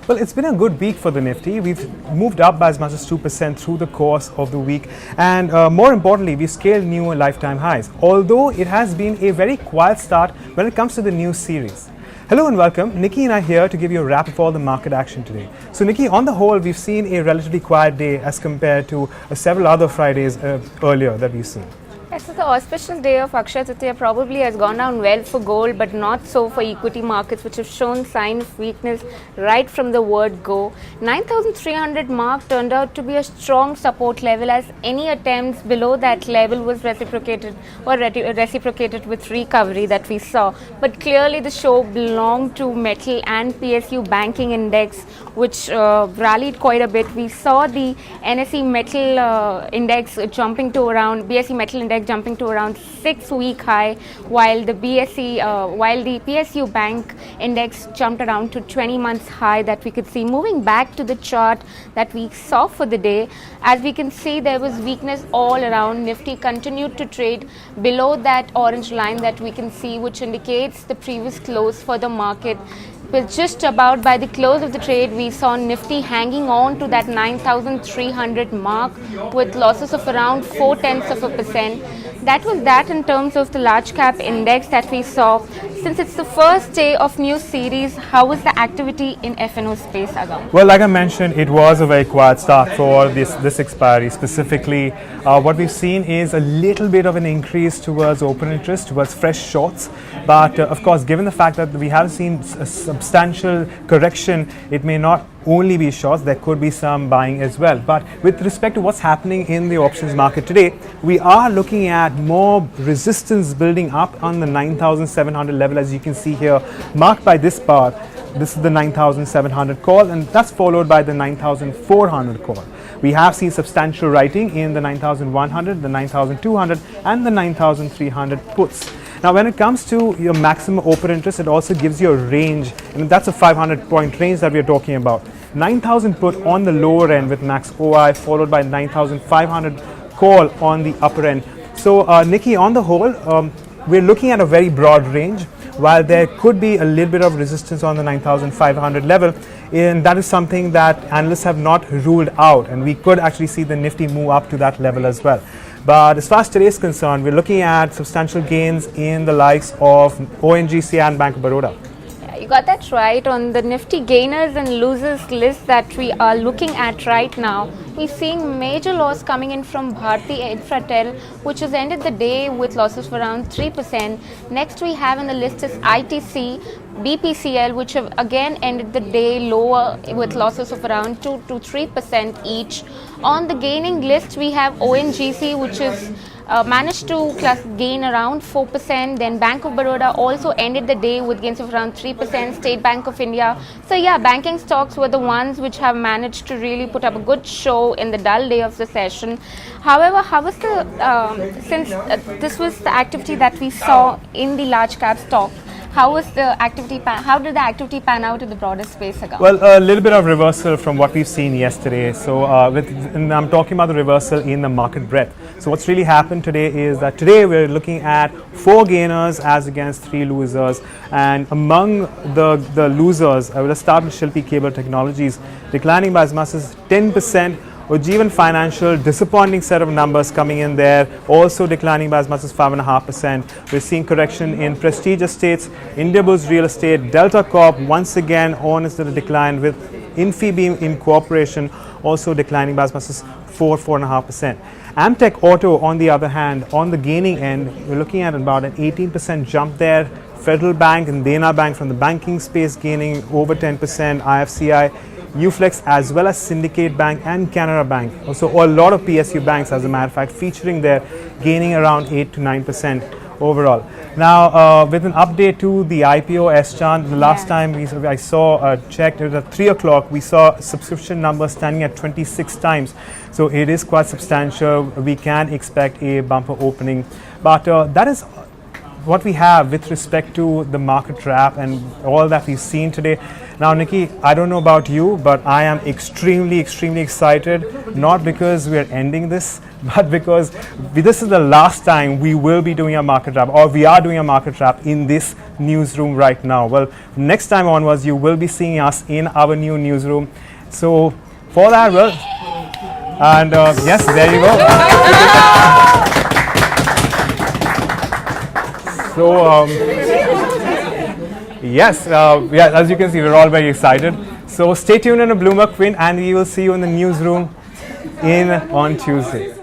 Well, it's been a good week for the Nifty. We've moved up by as much as 2% through the course of the week, and more importantly, we've scaled new lifetime highs, although it has been a very quiet start when it comes to the new series. Hello and welcome. Nickey and I here to give you a wrap of all the market action today. So Nickey, on the whole, we've seen a relatively quiet day as compared to several other Fridays earlier that we've seen. Yes, so the auspicious day of Akshaya Tritiya probably has gone down well for gold, but not so for equity markets, which have shown sign of weakness right from the word go. 9,300 mark turned out to be a strong support level, as any attempts below that level was reciprocated with recovery that we saw. But clearly the show belonged to metal and PSU banking index, which rallied quite a bit. We saw the NSE metal index jumping to around BSE metal index jumping to around 6-week high, while the PSU bank index jumped around to 20 months high that we could see. Moving back to the chart that we saw for the day, as we can see, there was weakness all around. Nifty continued to trade below that orange line that we can see, which indicates the previous close for the market. But just about by the close of the trade, we saw Nifty hanging on to that 9,300 mark with losses of around 0.4%. That was that in terms of the large cap index that we saw. Since it's the first day of new series, how was the activity in F&O space, Agam? Well, like I mentioned, it was a very quiet start for this expiry. Specifically, what we've seen is a little bit of an increase towards open interest, towards fresh shorts. But of course, given the fact that we have seen a substantial correction, it may not only be shorts, there could be some buying as well. But with respect to what's happening in the options market today, we are looking at more resistance building up on the 9,700 level, as you can see here, marked by this bar. This is the 9,700 call, and that's followed by the 9,400 call. We have seen substantial writing in the 9,100, the 9,200 and the 9,300 puts. Now, when it comes to your maximum open interest, it also gives you a range, and that's a 500-point range that we're talking about. 9,000 put on the lower end with max OI, followed by 9,500 call on the upper end. So, Nickey, on the whole, we're looking at a very broad range. While there could be a little bit of resistance on the 9,500 level, and that is something that analysts have not ruled out, and we could actually see the Nifty move up to that level as well. But as far as today is concerned, we're looking at substantial gains in the likes of ONGC and Bank of Baroda. You got that right. On the Nifty gainers and losers list that we are looking at right now, we're seeing major loss coming in from Bharti Infratel, which has ended the day with losses of around 3%. Next we have on the list is ITC, BPCL, which have again ended the day lower with losses of around 2 to 3% each. On the gaining list, we have ONGC, which is managed to gain around 4%. Then Bank of Baroda also ended the day with gains of around 3%. State Bank of India. So yeah, banking stocks were the ones which have managed to really put up a good show in the dull day of the session. However, how was since this was the activity that we saw in the large cap stock, how did the activity pan out in the broader space, Agam? Well, a little bit of reversal from what we've seen yesterday. So and I'm talking about the reversal in the market breadth. So what's really happened today is that today we're looking at 4 gainers as against 3 losers. And among the losers, I will start with Shilpi Cable Technologies, declining by as much as 10%. Ujjivan Financial, disappointing set of numbers coming in there, also declining by as much as 5.5%. We're seeing correction in Prestige Estates, Indiabulls Real Estate, Delta Corp once again on its decline, with Infibeam Incorporation also declining by as much as 4.5%. Amtech Auto, on the other hand, on the gaining end, we're looking at about an 18% jump there. Federal Bank and Dena Bank from the banking space gaining over 10%, IFCI, Uflex, as well as Syndicate Bank and Canara Bank. Also, a lot of PSU banks, as a matter of fact, featuring there, gaining around 8 to 9% overall. Now, with an update to the IPO S-chart, the last time I saw checked, it was at 3 o'clock, we saw subscription numbers standing at 26 times. So it is quite substantial. We can expect a bumper opening. But that is what we have with respect to the market wrap and all that we've seen today. Now, Nickey, I don't know about you, but I am extremely excited, not because we are ending this but because this is the last time we will be doing a market wrap, or we are doing a market wrap in this newsroom right now. Well, next time onwards, you will be seeing us in our new newsroom. So for that, well, and yes, there you go. So yes, yeah, as you can see, we're all very excited. So stay tuned in to BloombergQuint, and we will see you in the newsroom on Tuesday.